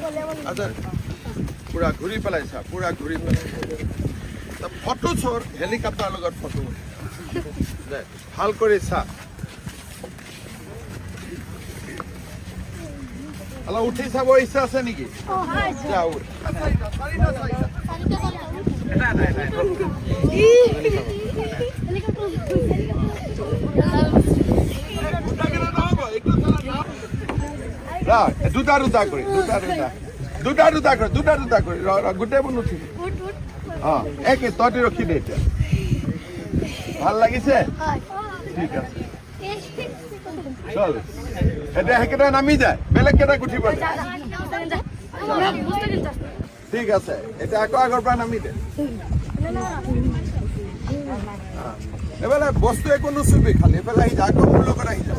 আচ্ছা পুৰা ঘূৰি পেলাইছা পুৰা ঘূৰি পেলাইছা ফটো চোৰ হেলিকপ্টাৰ লগত ফটো দে ভাল কৰি চা অলপ উঠি চাব ইচ্ছা আছে নেকি যা উঠ দুটা দুটা কৰি গোটেইবোৰ নুঠিব অঁ একে তহঁতি ৰখি দে এতিয়া ভাল লাগিছে ঠিক আছে চল এতিয়া সেইকেইটা নামি যায় বেলেগ কেইটা উঠিব ঠিক আছে এতিয়া আকৌ আগৰ পৰা নামি দে এইফালে বস্তু একো নুচুবি খালি এইফালে আহি যা আকৌ মোৰ লগত আহি যা